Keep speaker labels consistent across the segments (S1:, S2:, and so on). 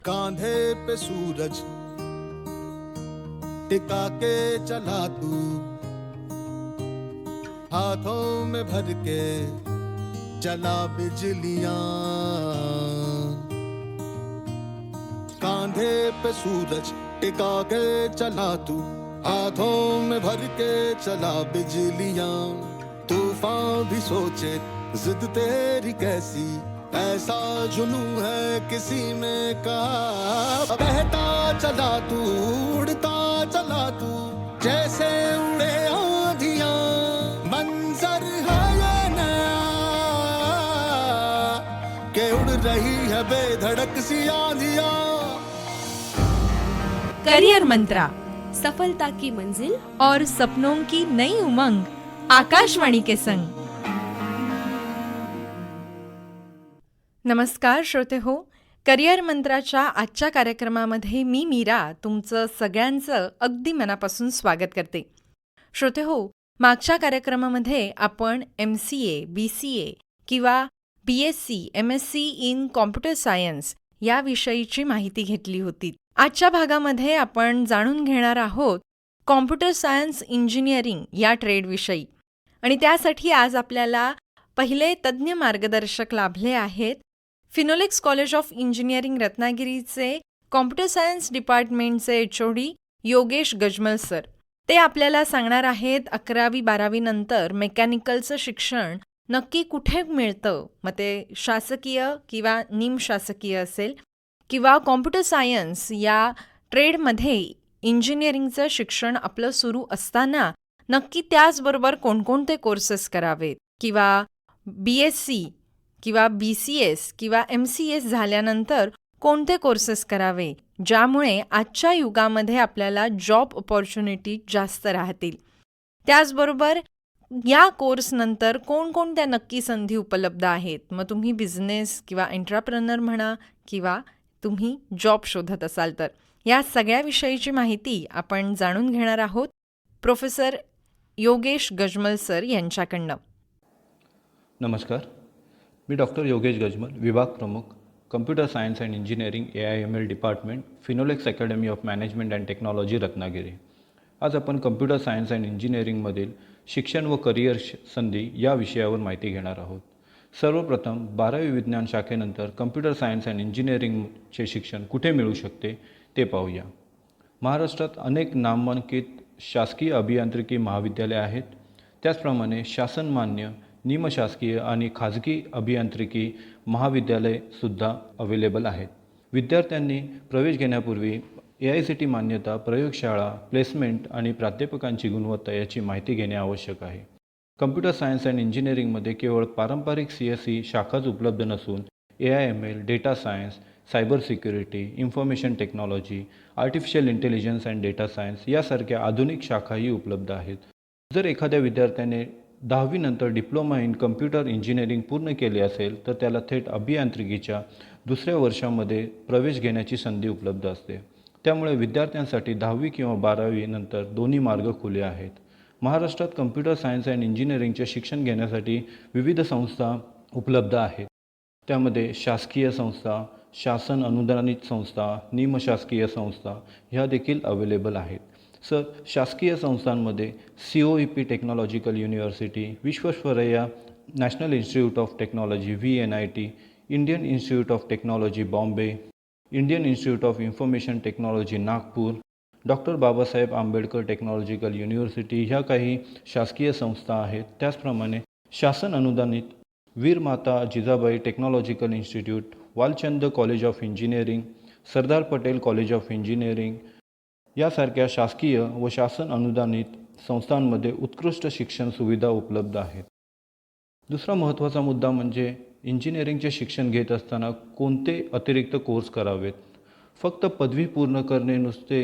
S1: कांधे पे सूरज टिका के चला तू, हाथों में भर के चला बिजलियां। कांधे पे सूरज टिका के चला तू, हाथों में भर के चला बिजलियां। तूफान भी सोचे जिद तेरी कैसी, ऐसा जुनू है किसी में कहा। बहता चला तू, उड़ता चला तू, जैसे उड़े आंधियां। मंजर है ये नया के उड़ रही है बेधड़क सी आंधियां।
S2: करियर मंत्रा,
S3: सफलता की मंजिल
S2: और सपनों की नई उमंग, आकाशवाणी के संग। नमस्कार श्रोते हो, करियर मंत्राच्या आजच्या कार्यक्रमामध्ये मी मीरा तुमचं सगळ्यांचं अगदी मनापासून स्वागत करते. श्रोते हो, मागच्या कार्यक्रमामध्ये आपण MCA, BCA किंवा BSc, MSc in computer science या विषयीची माहिती घेतली होती. आजच्या भागामध्ये आपण जाणून घेणार आहोत कॉम्प्युटर सायन्स इंजिनिअरिंग या ट्रेडविषयी. आणि त्यासाठी आज आपल्याला पहिले तज्ज्ञ मार्गदर्शक लाभले आहेत. फिनोलेक्स कॉलेज ऑफ इंजिनिअरिंग रत्नागिरीचे कॉम्प्युटर सायन्स डिपार्टमेंटचे HOD योगेश गजमल सर. ते आपल्याला सांगणार आहेत 11वी-12वी नंतर मेकॅनिकलचं शिक्षण नक्की कुठे मिळतं, मग ते शासकीय किंवा निमशासकीय असेल, किंवा कॉम्प्युटर सायन्स या ट्रेडमध्ये इंजिनिअरिंगचं शिक्षण आपलं सुरू असताना नक्की त्याचबरोबर कोणकोणते कोर्सेस करावेत, किंवा BSc किंवा BCS किंवा MCS झाल्यानंतर कोणते कोर्सेस करावे, ज्यामुळे आजच्या युगामध्ये आपल्याला जॉब ऑपॉर्च्युनिटी जास्त राहतील. त्याचबरोबर या कोर्सनंतर कोणकोणत्या नक्की संधी उपलब्ध आहेत. मग तुम्ही बिझनेस किंवा एंटरप्रेनर म्हणा, किंवा तुम्ही जॉब शोधत असाल तर या सगळ्या विषयीची माहिती आपण जाणून घेणार आहोत प्रोफेसर योगेश गजमल सर यांच्याकडनं.
S4: नमस्कार, मी डॉक्टर योगेश गजमल, विभाग प्रमुख, computer science and engineering AIML department, Finolex academy of management and technology Ratnagiri. आज आपण कम्प्युटर सायन्स अँड इंजिनिअरिंगमधील शिक्षण व करिअर संधी या विषयावर माहिती घेणार आहोत. सर्वप्रथम 12वी विज्ञान शाखेनंतर कम्प्युटर सायन्स अँड इंजिनिअरिंगचे शिक्षण कुठे मिळू शकते ते पाहूया. महाराष्ट्रात अनेक नामांकित शासकीय अभियांत्रिकी महाविद्यालये आहेत. त्याचप्रमाणे शासनमान्य, निमशासकीय आणि खाजगी अभियांत्रिकी महाविद्यालयेसुद्धा अवेलेबल आहेत. विद्यार्थ्यांनी प्रवेश घेण्यापूर्वी AICTE मान्यता, प्रयोगशाळा, प्लेसमेंट आणि प्राध्यापकांची गुणवत्ता याची माहिती घेणे आवश्यक आहे. कम्प्युटर सायन्स अँड इंजिनिअरिंगमध्ये केवळ पारंपरिक CSE शाखाच उपलब्ध नसून AIML, data science, cyber security, information technology, artificial intelligence and data science यासारख्या आधुनिक शाखाही उपलब्ध आहेत. जर एखाद्या विद्यार्थ्याने 10वी नंतर डिप्लोमा इन कम्प्युटर इंजिनिअरिंग पूर्ण केले असेल तर त्याला थेट अभियांत्रिकीच्या दुसऱ्या वर्षामध्ये प्रवेश घेण्याची संधी उपलब्ध असते. त्यामुळे विद्यार्थ्यांसाठी 10वी किंवा 12वी नंतर दोन्ही मार्ग खुले आहेत. महाराष्ट्रात कम्प्युटर सायन्स अँड इंजिनिअरिंगचे शिक्षण घेण्यासाठी विविध संस्था उपलब्ध आहेत. त्यामध्ये शासकीय संस्था, शासन अनुदानित संस्था, निमशासकीय संस्था ह्या देखील अवेलेबल आहेत. शासकीय संस्थांमध्ये COEP technological university, Visvesvaraya national institute of technology VNIT, Indian institute of technology Bombay, Indian institute of information technology Nagpur, doctor Babasaheb Ambedkar technological university ह्या काही शासकीय संस्था आहेत. त्याचप्रमाणे शासन अनुदानित Veermata Jijabai technological institute, Walchand college of engineering, Sardar Patel college of engineering यासारख्या शासकीय व शासन अनुदानित संस्थांमध्ये उत्कृष्ट शिक्षण सुविधा उपलब्ध आहेत. दुसरा महत्त्वाचा मुद्दा म्हणजे इंजिनिअरिंगचे शिक्षण घेत असताना कोणते अतिरिक्त कोर्स करावेत. फक्त पदवी पूर्ण करणे नुसते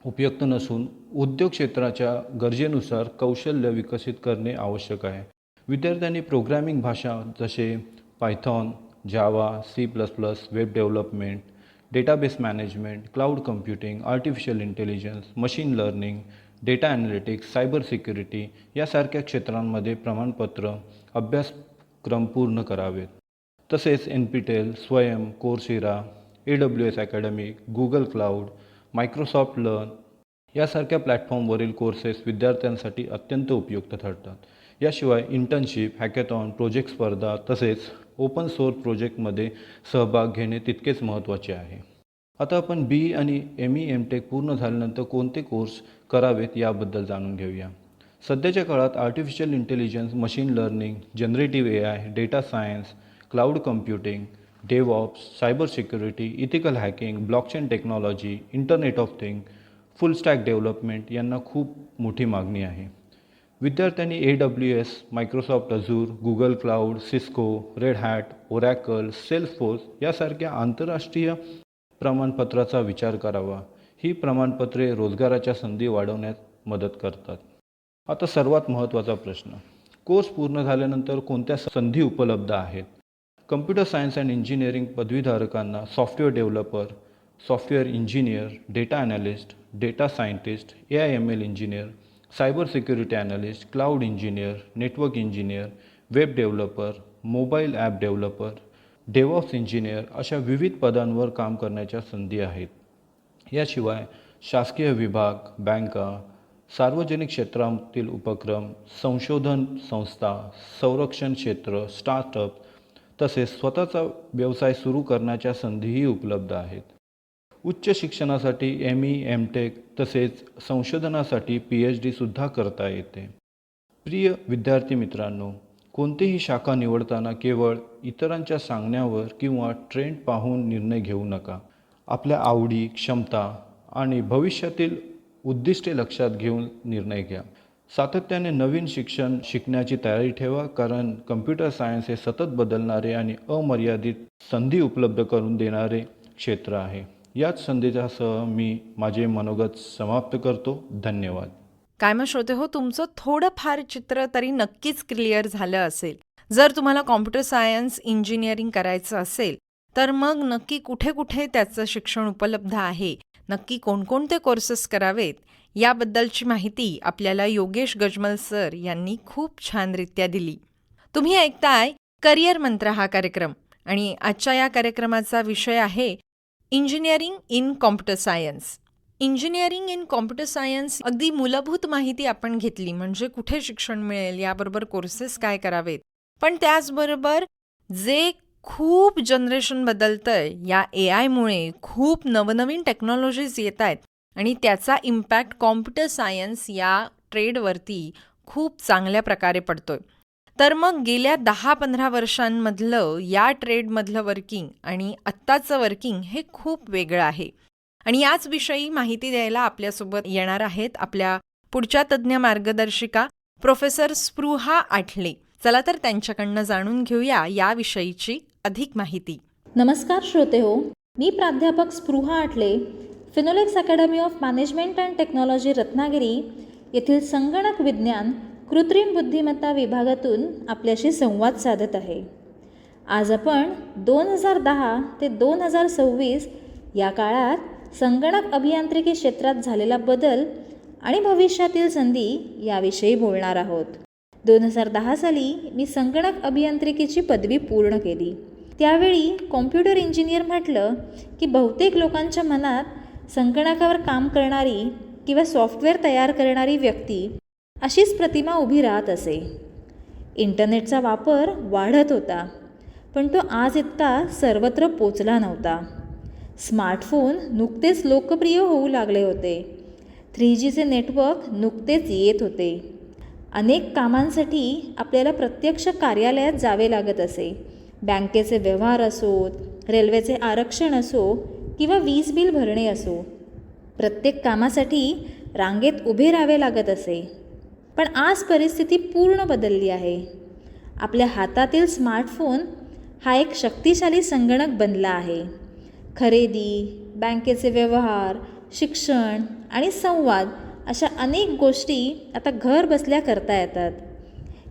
S4: उपयुक्त नसून उद्योग क्षेत्राच्या गरजेनुसार कौशल्य विकसित करणे आवश्यक आहे. विद्यार्थ्यांनी प्रोग्रॅमिंग भाषा जसे पायथॉन, जावा, C++, web development, database management, cloud computing, artificial intelligence, machine learning, data analytics, cyber security यासारख्या क्षेत्रांमध्ये प्रमाणपत्र अभ्यासक्रम पूर्ण करावेत. तसेच NPTEL, स्वयं, Coursera, AWS academy, Google cloud, Microsoft learn यासारख्या प्लॅटफॉर्मवरील कोर्सेस विद्यार्थ्यांसाठी अत्यंत उपयुक्त ठरतात. याशिवाय इंटर्नशिप, हॅकॅथॉन, प्रोजेक्ट स्पर्धा तसेच ओपन सोर्स प्रोजेक्टमध्ये सहभाग घेणे तितकेच महत्त्वाचे आहे. आता आपण BE आणि ME MTech पूर्ण झाल्यानंतर कोणते कोर्स करावेत याबद्दल जाणून घेऊया. सध्याच्या काळात artificial intelligence, machine learning, generative AI, data science, cloud computing, DevOps, cyber security, ethical hacking, blockchain technology, internet of thing, full stack development यांना खूप मोठी मागणी आहे. विद्यार्थ्यांनी AWS, Microsoft Azure, Google cloud, Cisco, Red Hat, Oracle, Salesforce यासारख्या आंतरराष्ट्रीय प्रमाणपत्राचा विचार करावा. ही प्रमाणपत्रे रोजगाराच्या संधी वाढवण्यात मदत करतात. आता सर्वात महत्त्वाचा प्रश्न, कोर्स पूर्ण झाल्यानंतर कोणत्या संधी उपलब्ध आहेत? कम्प्युटर सायन्स अँड इंजिनिअरिंग पदवीधारकांना software developer, software engineer, data analyst, data scientist, AI/ML engineer, cyber security analyst, cloud engineer, network engineer, web developer, mobile app developer, DevOps engineer अशा विविध पदांवर काम करण्याच्या संधी आहेत. याशिवाय शासकीय विभाग, बँका, सार्वजनिक क्षेत्रातील उपक्रम, संशोधन संस्था, संरक्षण क्षेत्र, स्टार्टअप तसेच स्वतःचा व्यवसाय सुरू करण्याच्या संधीही उपलब्ध आहेत. उच्च शिक्षणासाठी ME MTech तसेच संशोधनासाठी PhD सुद्धा करता येते. प्रिय विद्यार्थी मित्रांनो, कोणतीही शाखा निवडताना केवळ इतरांच्या सांगण्यावर किंवा ट्रेंड पाहून निर्णय घेऊ नका. आपल्या आवडी, क्षमता आणि भविष्यातील उद्दिष्टे लक्षात घेऊन निर्णय घ्या. सातत्याने नवीन शिकण्याची तयारी ठेवा, कारण कम्प्युटर सायन्स हे सतत बदलणारे आणि अमर्यादित संधी उपलब्ध करून देणारे क्षेत्र आहे. याच संदेशासह मी माझे मनोगत समाप्त करतो. धन्यवाद.
S2: काय मग श्रोते हो, तुमचं थोडंफार चित्र तरी नक्कीच क्लिअर झालं असेल. जर तुम्हाला कॉम्प्युटर सायन्स इंजिनिअरिंग करायचं असेल तर मग नक्की कुठे कुठे त्याचं शिक्षण उपलब्ध आहे, नक्की कोणकोणते कोर्सेस करावेत याबद्दलची माहिती आपल्याला योगेश गजमल सर यांनी खूप छानरित्या दिली. तुम्ही ऐकताय करिअर मंत्र हा कार्यक्रम आणि आजच्या या कार्यक्रमाचा विषय आहे engineering in computer science. Engineering in computer science अगदी मूलभूत माहिती आपण घेतली, म्हणजे कुठे शिक्षण मिळेल, याबरोबर कोर्सेस काय करावेत. पण त्याचबरोबर जे खूप जनरेशन बदलतंय, या AI मुळे खूप नवनवीन टेक्नॉलॉजीज येत आहेत आणि त्याचा इम्पॅक्ट कॉम्प्युटर सायन्स या ट्रेडवरती खूप चांगल्या प्रकारे पडतोय. तर मग गेल्या 10-15 वर्षांमधलं या ट्रेडमधलं वर्किंग आणि आत्ताचं वर्किंग हे खूप वेगळं आहे. आणि याच विषयी माहिती द्यायला आपल्यासोबत येणार आहेत आपल्या पुढच्या तज्ज्ञ मार्गदर्शिका प्रोफेसर स्पृहा आठले. चला तर त्यांच्याकडनं जाणून घेऊया याविषयीची अधिक माहिती.
S5: नमस्कार श्रोते हो, मी प्राध्यापक Spruha Athale, Finolex academy of management and technology Ratnagiri येथील संगणक विज्ञान कृत्रिम बुद्धिमत्ता विभागातून आपल्याशी संवाद साधत आहे. आज आपण 2010 ते 2026 या काळात संगणक अभियांत्रिकी क्षेत्रात झालेला बदल आणि भविष्यातील संधी याविषयी बोलणार आहोत. 2010 साली मी संगणक अभियांत्रिकीची पदवी पूर्ण केली. त्यावेळी कॉम्प्युटर इंजिनियर म्हटलं की बहुतेक लोकांच्या मनात संगणकावर काम करणारी किंवा सॉफ्टवेअर तयार करणारी व्यक्ती अशीच प्रतिमा उभी राहत असे. इंटरनेटचा वापर वाढत होता, पण तो आज इतका सर्वत्र पोचला नव्हता. स्मार्टफोन नुकतेच लोकप्रिय होऊ लागले होते. 3Gचे नेटवर्क नुकतेच येत होते. अनेक कामांसाठी आपल्याला प्रत्यक्ष कार्यालयात जावे लागत असे. बँकेचे व्यवहार असोत, रेल्वेचे आरक्षण असो किंवा वीज बिल भरणे असो, प्रत्येक कामासाठी रांगेत उभे राहावे लागत असे. पण आज परिस्थिती पूर्ण बदलली आहे. आपल्या हातातील स्मार्टफोन हा एक शक्तिशाली संगणक बनला आहे. खरेदी, बँकेचे व्यवहार, शिक्षण आणि संवाद अशा अनेक गोष्टी आता घर बसल्या करता येतात.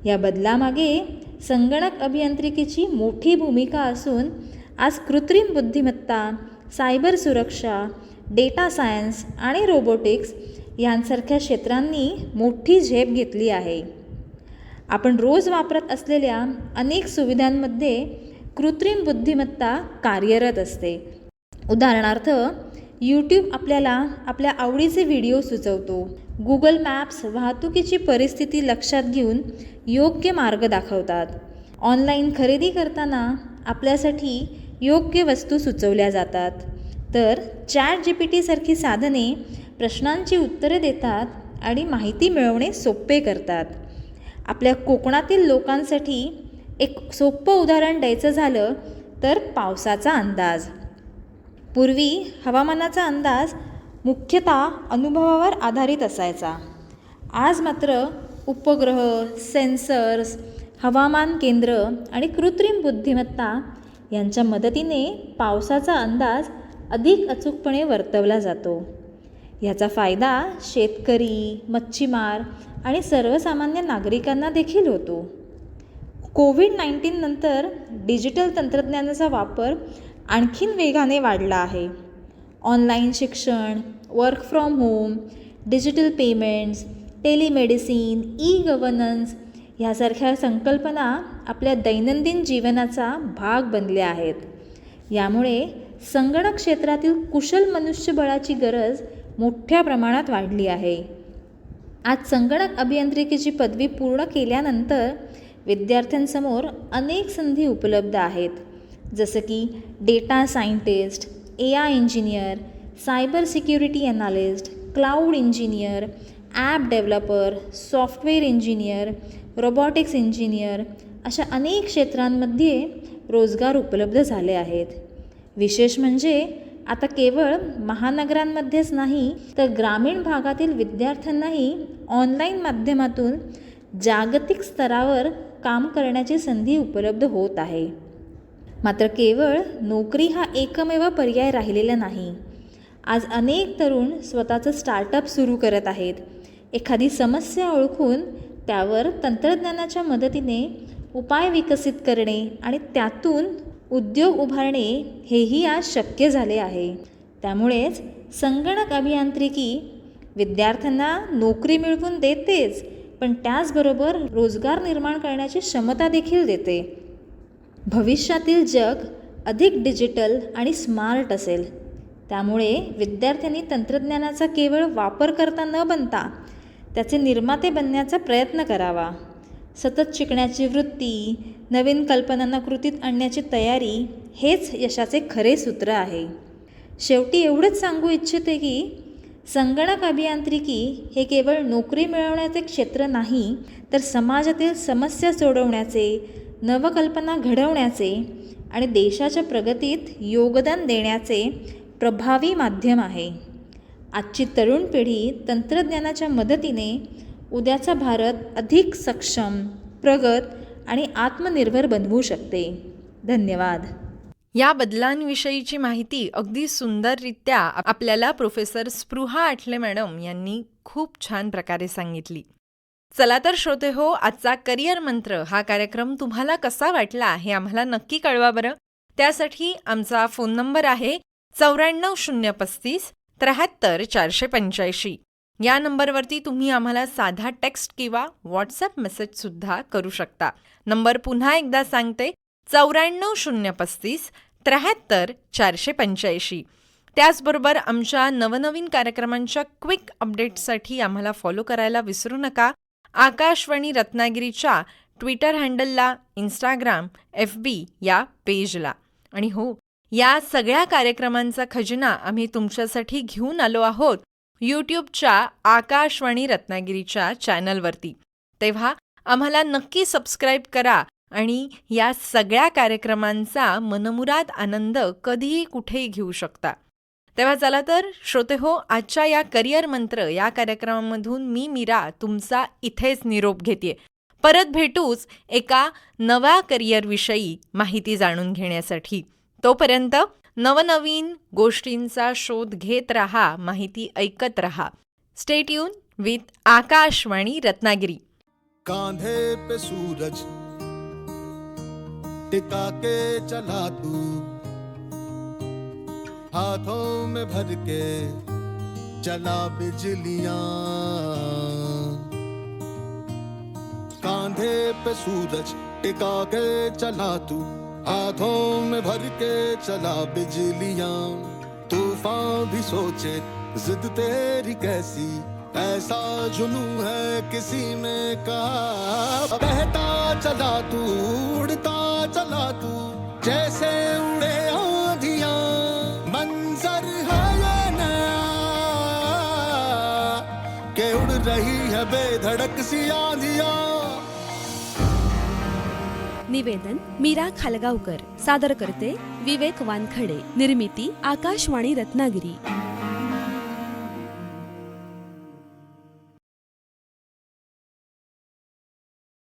S5: या बदलामागे संगणक अभियांत्रिकीची मोठी भूमिका असून आज कृत्रिम बुद्धिमत्ता, सायबर सुरक्षा, डेटा सायन्स आणि रोबोटिक्स यांसारख्या क्षेत्रांनी मोठी झेप घेतली आहे. आपण रोज वापरत असलेल्या अनेक सुविधांमध्ये कृत्रिम बुद्धिमत्ता कार्यरत असते. उदाहरणार्थ यूट्यूब आपल्याला आपल्या आवडीचे व्हिडिओ सुचवतो. गुगल मॅप्स वाहतुकीची परिस्थिती लक्षात घेऊन योग्य मार्ग दाखवतात. ऑनलाईन खरेदी करताना आपल्यासाठी योग्य वस्तू सुचवल्या जातात. तर ChatGPT सारखी साधने प्रश्नांची उत्तरे देतात आणि माहिती मिळवणे सोपे करतात. आपल्या कोकणातील लोकांसाठी एक सोपं उदाहरण द्यायचं झालं तर पावसाचा अंदाज. पूर्वी हवामानाचा अंदाज मुख्यतः अनुभवावर आधारित असायचा. आज मात्र उपग्रह, सेन्सर्स, हवामान केंद्र आणि कृत्रिम बुद्धिमत्ता यांच्या मदतीने पावसाचा अंदाज अधिक अचूकपणे वर्तवला जातो. याचा फायदा शेतकरी, मच्छीमार आणि सर्वसामान्य नागरिकांना देखील होतो. कोविड-19 नंतर डिजिटल तंत्रज्ञानाचा वापर आणखीन वेगाने वाढला आहे. ऑनलाईन शिक्षण, work from home, digital payments, telemedicine, e-governance ह्यासारख्या संकल्पना आपल्या दैनंदिन जीवनाचा भाग बनल्या आहेत. यामुळे संगणक क्षेत्रातील कुशल मनुष्यबळाची गरज मोठ्या प्रमाणात वाढली आहे. आज संगणक अभियांत्रिकीची पदवी पूर्ण केल्यानंतर विद्यार्थ्यांसमोर अनेक संधी उपलब्ध आहेत. जसं की data scientist, AI engineer, cyber security analyst, cloud engineer, app developer, software engineer, robotics engineer अशा अनेक क्षेत्रांमध्ये रोजगार उपलब्ध झाले आहेत. विशेष म्हणजे आता केवळ महानगरांमध्येच नाही तर ग्रामीण भागातील विद्यार्थ्यांनाही ऑनलाईन माध्यमातून जागतिक स्तरावर काम करण्याची संधी उपलब्ध होत आहे. मात्र केवळ नोकरी हा एकमेव पर्याय राहिलेला नाही. आज अनेक तरुण स्वतःचं स्टार्टअप सुरू करत आहेत. एखादी समस्या ओळखून त्यावर तंत्रज्ञानाच्या मदतीने उपाय विकसित करणे आणि त्यातून उद्योग उभारणे हेही आज शक्य झाले आहे. त्यामुळेच संगणक अभियांत्रिकी विद्यार्थ्यांना नोकरी मिळवून देतेच, पण त्याचबरोबर रोजगार निर्माण करण्याची क्षमता देखील देते. भविष्यातील जग अधिक डिजिटल आणि स्मार्ट असेल. त्यामुळे विद्यार्थ्यांनी तंत्रज्ञानाचा केवळ वापरकर्ता न बनता त्याचे निर्माते बनण्याचा प्रयत्न करावा. सतत शिकण्याची वृत्ती, नवीन कल्पनांना कृतीत आणण्याची तयारी हेच यशाचे खरे सूत्र आहे. शेवटी एवढंच सांगू इच्छिते की संगणक अभियांत्रिकी हे केवळ नोकरी मिळवण्याचे क्षेत्र नाही, तर समाजातील समस्या सोडवण्याचे, नवकल्पना घडवण्याचे आणि देशाच्या प्रगतीत योगदान देण्याचे प्रभावी माध्यम आहे. आजची तरुण पिढी तंत्रज्ञानाच्या मदतीने उद्याचा भारत अधिक सक्षम, प्रगत आणि आत्मनिर्भर बनवू शकते. धन्यवाद.
S2: या बदलांविषयीची माहिती अगदी सुंदररित्या आपल्याला प्रोफेसर स्पृहा आठले मॅडम यांनी खूप छान प्रकारे सांगितली. चला तर श्रोते हो, आजचा करिअर मंत्र हा कार्यक्रम तुम्हाला कसा वाटला हे आम्हाला नक्की कळवा बरं. त्यासाठी आमचा फोन नंबर आहे 94 035 73 485. या नंबरवरती तुम्ही आम्हाला साधा टेक्स्ट किंवा व्हॉट्सॲप मेसेजसुद्धा करू शकता. नंबर पुन्हा एकदा सांगते 94 035 73 485. त्याचबरोबर आमच्या नवनवीन कार्यक्रमांच्या क्विक अपडेट्ससाठी आम्हाला फॉलो करायला विसरू नका. आकाशवाणी रत्नागिरीच्या ट्विटर हँडलला, इंस्टाग्राम, FB या पेजला. आणि हो, या सगळ्या कार्यक्रमांचा खजिना आम्ही तुमच्यासाठी घेऊन आलो आहोत यूट्यूबच्या आकाशवाणी रत्नागिरीच्या चॅनलवरती. तेव्हा आम्हाला नक्की सबस्क्राईब करा आणि या सगळ्या कार्यक्रमांचा मनमुराद आनंद कधीही कुठेही घेऊ शकता. तेव्हा चला तर श्रोते हो, आजच्या या करिअर मंत्र या कार्यक्रमामधून मी मीरा तुमचा इथेच निरोप घेते. परत भेटूच एका नव्या करिअरविषयी माहिती जाणून घेण्यासाठी. तोपर्यंत नवनवीन गोष्टींचा शोध घेत रहा, माहिती ऐकत रहा. Stay tune with Akashvani Ratnagiri.
S1: कांधे पे सूरज टिका के चला तू, हाथों में भर के चला बिजलियां. कांधे पे सूरज टिका के चला तू, हाथों में भर के चला बिजलियां. तूफान भी सोचे जिद तेरी कैसी, ऐसा जुनू है किसी में कहा। बहता चला तू, उड़ता चला तू, जैसे उड़े आंधियां, मंजर है ये नया के उड़ रही है बेधड़क सी आंधियां।
S3: निवेदन मीरा खालगावकर, सादर करते विवेक वानखडे, निर्मिती आकाशवाणी रत्नागिरी.